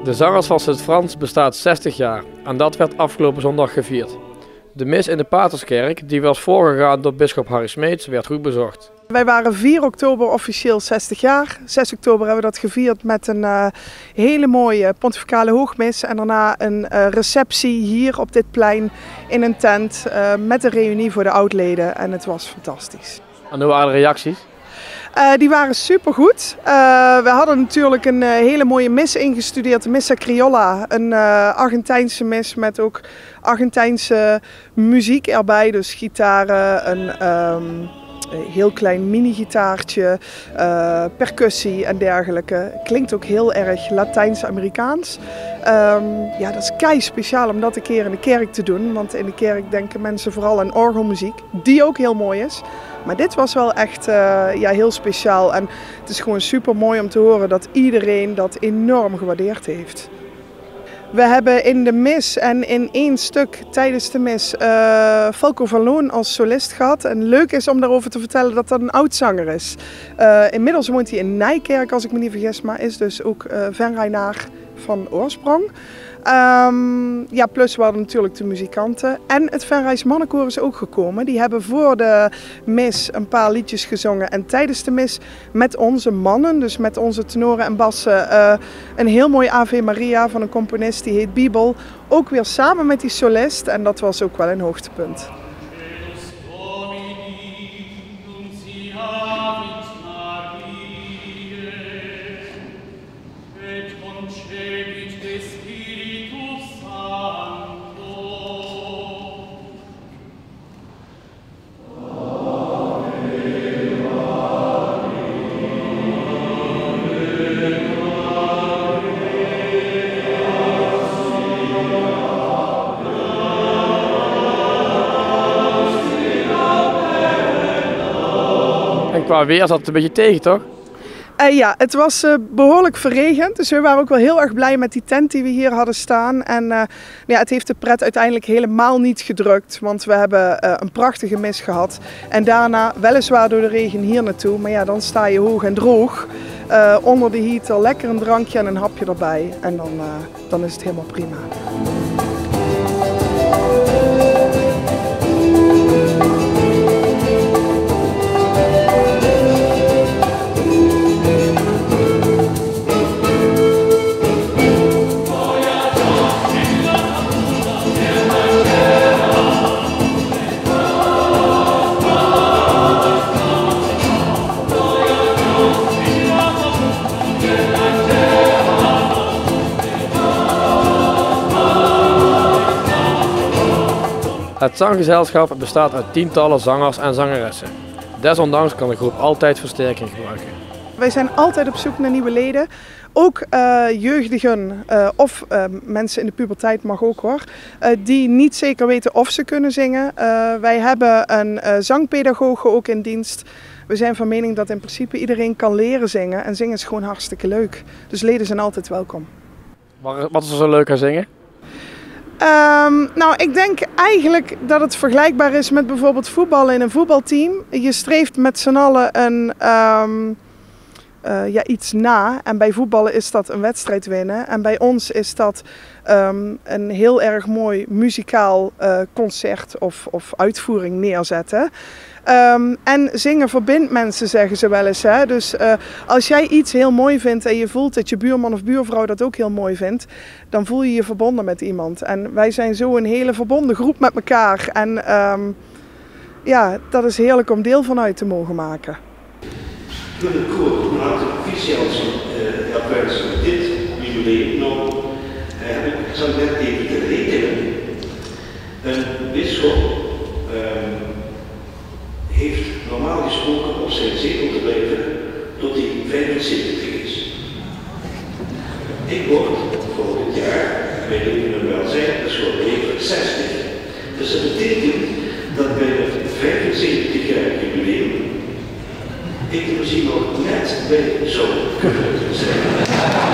De Zangers van Sint-Frans bestaat 60 jaar en dat werd afgelopen zondag gevierd. De mis in de Paterskerk, die was voorgegaan door bisschop Harry Smeets, werd goed bezocht. Wij waren 4 oktober officieel 60 jaar. 6 oktober hebben we dat gevierd met een hele mooie pontificale hoogmis. En daarna een receptie hier op dit plein in een tent met een reunie voor de oudleden. En het was fantastisch. En hoe waren de reacties? Die waren supergoed. We hadden natuurlijk een hele mooie mis ingestudeerd, de Missa Criolla. Een Argentijnse mis met ook Argentijnse muziek erbij. Dus gitaren, een heel klein mini-gitaartje, percussie en dergelijke. Klinkt ook heel erg Latijns-Amerikaans. Ja, dat is kei speciaal om dat een keer in de kerk te doen. Want in de kerk denken mensen vooral aan orgelmuziek, die ook heel mooi is. Maar dit was wel echt ja, heel speciaal. En het is gewoon super mooi om te horen dat iedereen dat enorm gewaardeerd heeft. We hebben in de mis en in 1 stuk tijdens de mis Falco van Loon als solist gehad. En leuk is om daarover te vertellen dat dat een oudzanger is. Inmiddels woont hij in Nijkerk, als ik me niet vergis, maar is dus ook Venraynaar van oorsprong. Ja, plus we hadden natuurlijk de muzikanten. En het Venrays Mannenkoor is ook gekomen. Die hebben voor de mis een paar liedjes gezongen. En tijdens de mis met onze mannen, dus met onze tenoren en bassen, een heel mooi Ave Maria van een componist die heet Bibel. Ook weer samen met die solist en dat was ook wel een hoogtepunt. En qua weer zat het een beetje tegen, toch? Ja, het was behoorlijk verregend, dus we waren ook wel heel erg blij met die tent die we hier hadden staan. En ja, het heeft de pret uiteindelijk helemaal niet gedrukt, want we hebben een prachtige mis gehad. En daarna, weliswaar door de regen hier naartoe, maar ja, dan sta je hoog en droog onder de heater, lekker een drankje en een hapje erbij. En dan is het helemaal prima. Het zanggezelschap bestaat uit tientallen zangers en zangeressen. Desondanks kan de groep altijd versterking gebruiken. Wij zijn altijd op zoek naar nieuwe leden. Ook jeugdigen of mensen in de puberteit mag ook hoor. Die niet zeker weten of ze kunnen zingen. Wij hebben een zangpedagoog ook in dienst. We zijn van mening dat in principe iedereen kan leren zingen. En zingen is gewoon hartstikke leuk. Dus leden zijn altijd welkom. Wat is er zo leuk aan zingen? Nou, ik denk eigenlijk dat het vergelijkbaar is met bijvoorbeeld voetballen in een voetbalteam. Je streeft met z'n allen ja, iets na. En bij voetballen is dat een wedstrijd winnen. En bij ons is dat een heel erg mooi muzikaal concert of uitvoering neerzetten. En zingen verbindt mensen, zeggen ze wel eens. Hè? Dus als jij iets heel mooi vindt en je voelt dat je buurman of buurvrouw dat ook heel mooi vindt, dan voel je je verbonden met iemand. En wij zijn zo een hele verbonden groep met elkaar. En ja, dat is heerlijk om deel van uit te mogen maken. Met het koor maakt officieel van dit jubileum nog, ik zal net even te rekenen, een bisschop heeft normaal gesproken op zijn zetel te blijven tot hij 75 is. Ik word volgend jaar bij Leven en Welzijn, dus voor leven 60. Dus dat betekent dat bij het 75-jarig jubileum ik er misschien nog net bij zou kunnen zijn.